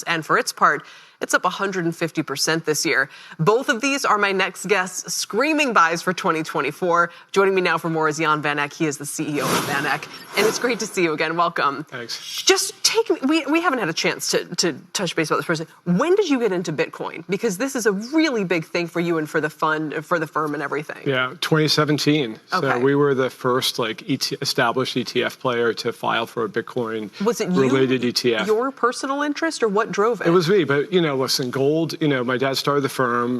And for its part, it's up 150% this year. Both of these are my next guests' screaming buys for 2024. Joining me now for more is VanEck. He is the CEO of VanEck. And it's great to see you again. Welcome. Thanks. Just take me, we haven't had a chance to touch base about this person. When did you get into Bitcoin? Because this is a really big thing for you and for the fund, for the firm and everything. Yeah, 2017. Okay. So we were the first established ETF player to file for a Bitcoin Was it related ETF. Your personal interest, or what drove it? It was me, but listen, gold, my dad started the firm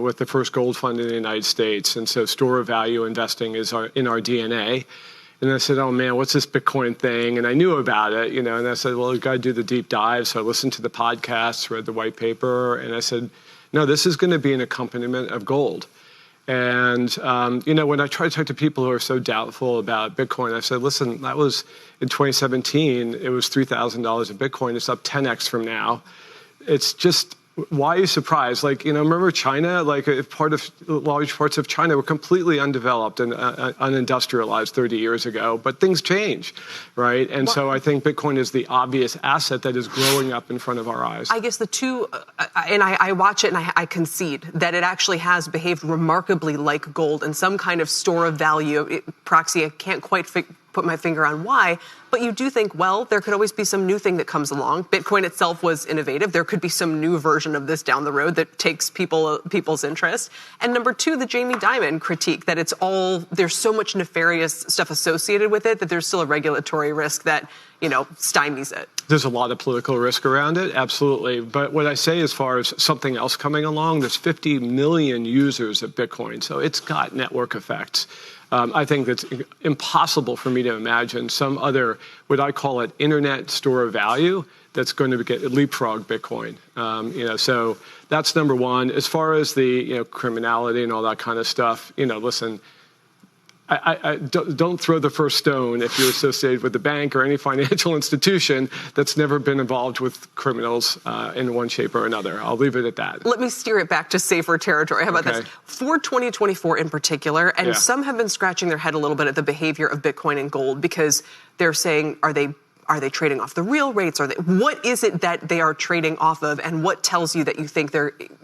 with the first gold fund in the United States. And so store of value investing is in our DNA. And I said, oh man, what's this Bitcoin thing? And I knew about it, and I said, well, you got to do the deep dive. So I listened to the podcasts, read the white paper, and I said, no, this is going to be an accompaniment of gold. And, when I try to talk to people who are so doubtful about Bitcoin, I said, listen, that was in 2017, it was $3,000 a Bitcoin. It's up 10x from now. It's just, why are you surprised? Remember China? Large parts of China were completely undeveloped and unindustrialized 30 years ago, but things change, right? And so I think Bitcoin is the obvious asset that is growing up in front of our eyes. I guess the two, and I watch it and I concede that it actually has behaved remarkably like gold and some kind of store of value. Proxy, I can't quite put my finger on why, but you do think, well, there could always be some new thing that comes along. Bitcoin itself was innovative. There could be some new version of this down the road that takes people's interest. And number two, the Jamie Dimon critique that there's so much nefarious stuff associated with it that there's still a regulatory risk that, stymies it. There's a lot of political risk around it, absolutely. But what I say as far as something else coming along, there's 50 million users of Bitcoin, so it's got network effects. I think that's impossible for me to imagine some other, what I call it, internet store of value that's going to get leapfrog Bitcoin. So that's number one. As far as the criminality and all that kind of stuff, listen, I don't throw the first stone if you're associated with the bank or any financial institution that's never been involved with criminals in one shape or another. I'll leave it at that. Let me steer it back to safer territory. How about this? For 2024 in particular, and some have been scratching their head a little bit at the behavior of Bitcoin and gold because they're saying, are they trading off the real rates? What is it that they are trading off of, and what tells you that you think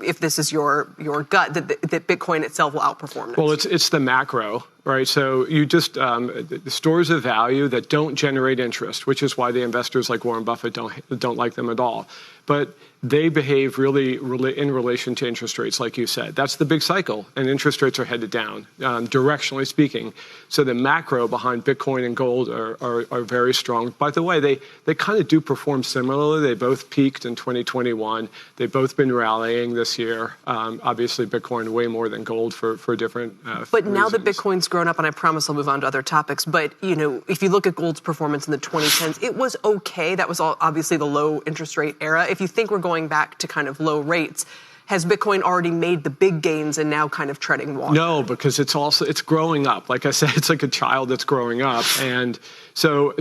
if this is your gut, that Bitcoin itself will outperform next? Well, it's the macro, right? So you just the stores of value that don't generate interest, which is why the investors like Warren Buffett don't like them at all. But they behave really in relation to interest rates, like you said. That's the big cycle, and interest rates are headed down, directionally speaking. So the macro behind Bitcoin and gold are very strong. By the way, they kind of do perform similarly. They both peaked in 2021. They've both been rallying this year. Obviously, Bitcoin way more than gold for different But now reasons. that Bitcoin's grown up, and I promise I'll move on to other topics, but if you look at gold's performance in the 2010s, it was okay. That was obviously the low interest rate era. If you think we're going back to kind of low rates, has Bitcoin already made the big gains and now kind of treading water? No, because it's growing up. Like I said, it's like a child that's growing up. And so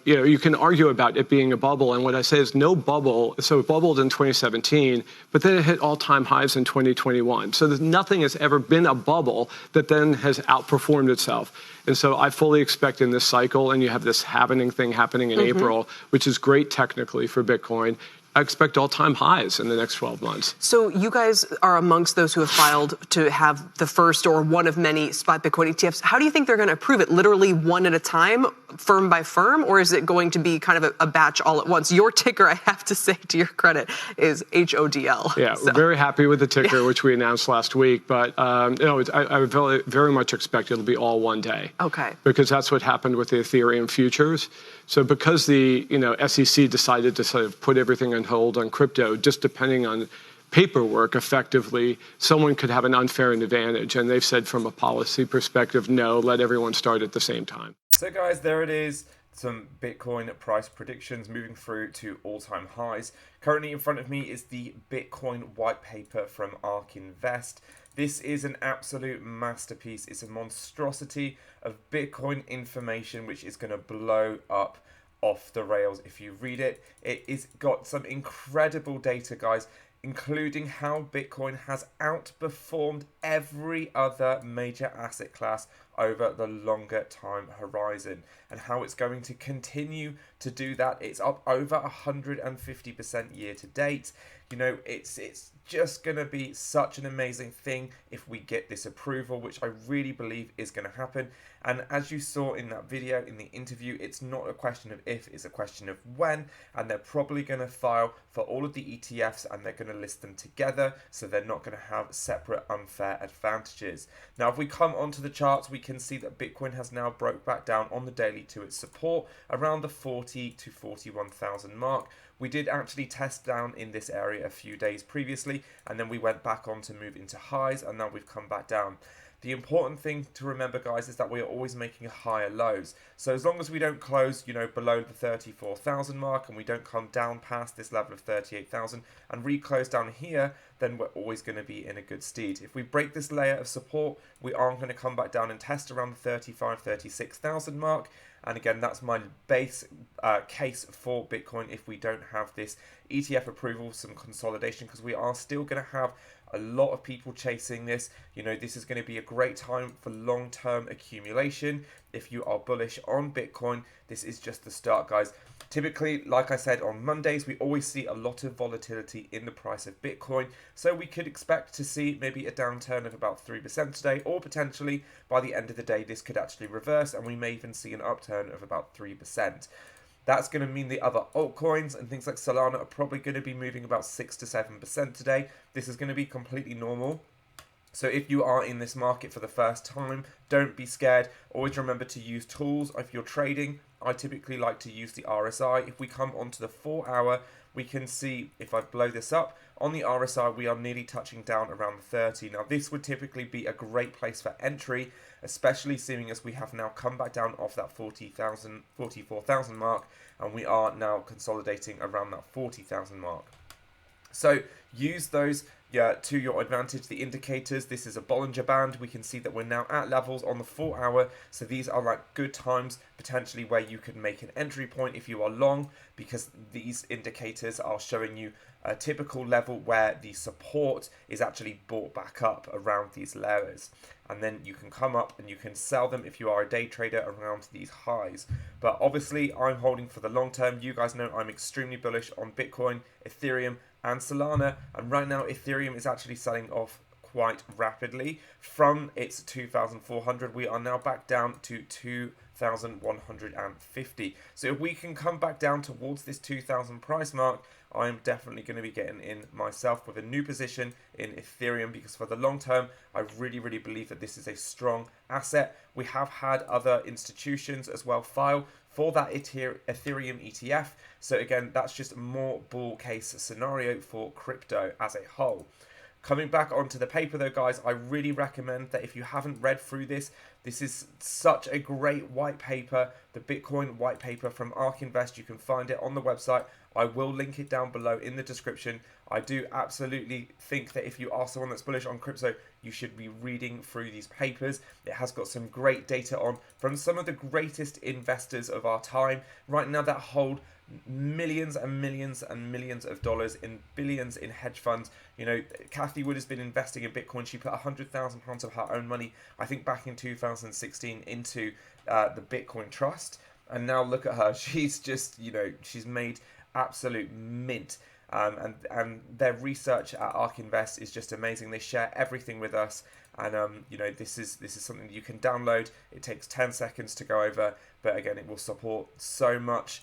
you can argue about it being a bubble. And what I say is no bubble. So it bubbled in 2017, but then it hit all-time highs in 2021. So nothing has ever been a bubble that then has outperformed itself. And so I fully expect in this cycle, and you have this halvening thing happening in April, which is great technically for Bitcoin, I expect all-time highs in the next 12 months. So you guys are amongst those who have filed to have the first or one of many spot Bitcoin ETFs. How do you think they're going to approve it? Literally one at a time, firm by firm? Or is it going to be kind of a batch all at once? Your ticker, I have to say to your credit, is HODL. Yeah, we're very happy with the ticker, which we announced last week. But I very, very much expect it'll be all one day. Okay. Because that's what happened with the Ethereum futures. So because the SEC decided to sort of put everything on hold on crypto, just depending on paperwork, effectively, someone could have an unfair advantage. And they've said from a policy perspective, no, let everyone start at the same time. So guys, there it is. Some Bitcoin price predictions moving through to all-time highs. Currently in front of me is the Bitcoin white paper from ARK Invest. This is an absolute masterpiece. It's a monstrosity of Bitcoin information which is going to blow up off the rails if you read it. It is got some incredible data, guys. including how Bitcoin has outperformed every other major asset class over the longer time horizon, and how it's going to continue to do that. It's up over 150% year to date. You know, it's just going to be such an amazing thing if we get this approval, which I really believe is going to happen. And as you saw in that video, in the interview, it's not a question of if, it's a question of when, and they're probably going to file for all of the ETFs and they're going to list them together, so they're not going to have separate unfair advantages. Now, if we come onto the charts, we can see that Bitcoin has now broke back down on the daily to its support around the 40 to 41,000 mark. We did actually test down in this area a few days previously, and then we went back on to move into highs, and now we've come back down. The important thing to remember, guys, is that we are always making higher lows. So as long as we don't close, you know, below the 34,000 mark, and we don't come down past this level of 38,000 and reclose down here, then we're always going to be in a good stead. If we break this layer of support, we are going to come back down and test around the 35, 36,000 mark. And again, that's my base case for Bitcoin if we don't have this ETF approval, some consolidation, because we are still going to have a lot of people chasing this. You know, this is going to be a great time for long-term accumulation. If you are bullish on Bitcoin, this is just the start, guys. Typically, like I said, on Mondays, we always see a lot of volatility in the price of Bitcoin. So we could expect to see maybe a downturn of about 3% today, or potentially by the end of the day, this could actually reverse and we may even see an upturn of about 3%. That's going to mean the other altcoins and things like Solana are probably going to be moving about 6 to 7% today. This is going to be completely normal. So if you are in this market for the first time, don't be scared. Always remember to use tools. If you're trading, I typically like to use the RSI. If we come onto the 4 hour, we can see, if I blow this up, on the RSI we are nearly touching down around the 30. Now this would typically be a great place for entry, especially seeing as we have now come back down off that 40,000, 44,000 mark, and we are now consolidating around that 40,000 mark. So use those to your advantage. The indicators, this is a Bollinger Band. We can see that we're now at levels on the 4 hour. So these are like good times potentially where you could make an entry point if you are long, because these indicators are showing you a typical level where the support is actually brought back up around these layers. And then you can come up and you can sell them if you are a day trader around these highs. But obviously I'm holding for the long term. You guys know I'm extremely bullish on Bitcoin, Ethereum and Solana, and right now Ethereum is actually selling off quite rapidly. From its 2,400 we are now back down to 2,150. So if we can come back down towards this 2,000 price mark, I'm definitely going to be getting in myself with a new position in Ethereum, because for the long term I really believe that this is a strong asset. We have had other institutions as well file for that Ethereum ETF. So again, that's just a more bull case scenario for crypto as a whole. Coming back onto the paper though, guys, I really recommend that if you haven't read through this, this is such a great white paper, the Bitcoin white paper from ARK Invest. You can find it on the website. I will link it down below in the description. I do absolutely think that if you are someone that's bullish on crypto, you should be reading through these papers. It has got some great data on from some of the greatest investors of our time right now that hold millions and millions and millions of dollars in billions in hedge funds. You know, Kathy Wood has been investing in Bitcoin. She put £100,000 of her own money, I think back in 2016, into the Bitcoin Trust. And now look at her. She's just, you know, she's made absolute mint. And their research at ARK Invest is just amazing. They share everything with us, and you know, this is something that you can download. It takes 10 seconds to go over, but again, it will support so much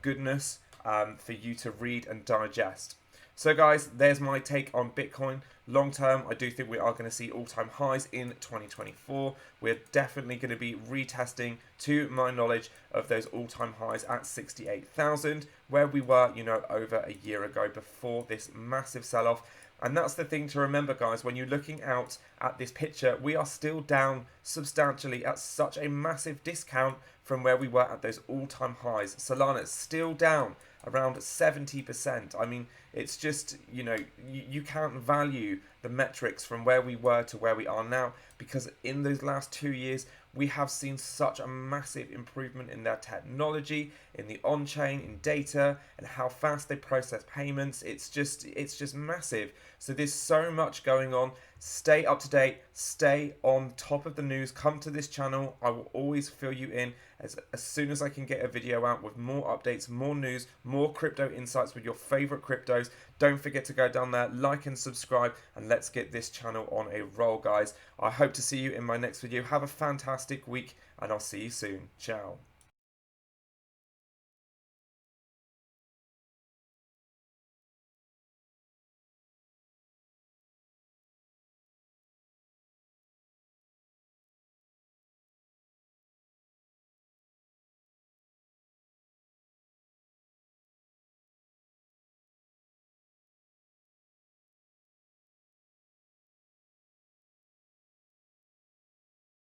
goodness for you to read and digest. So guys, there's my take on Bitcoin. Long term, I do think we are going to see all-time highs in 2024. We're definitely going to be retesting, to my knowledge, of those all-time highs at 68,000, where we were, you know, over a year ago before this massive sell-off. And that's the thing to remember, guys, when you're looking out at this picture, we are still down substantially at such a massive discount from where we were at those all-time highs. Solana is still down around 70%. I mean, it's just, you know, you can't value the metrics from where we were to where we are now, because in those last 2 years we have seen such a massive improvement in their technology, in the on-chain, in data, and how fast they process payments. It's just massive. So there's so much going on. Stay up to date, stay on top of the news, come to this channel. I will always fill you in as soon as I can get a video out with more updates, more news, more crypto insights with your favorite cryptos. Don't forget to go down there, like and subscribe, and let's get this channel on a roll, guys. I hope to see you in my next video. Have a fantastic week, and I'll see you soon. Ciao.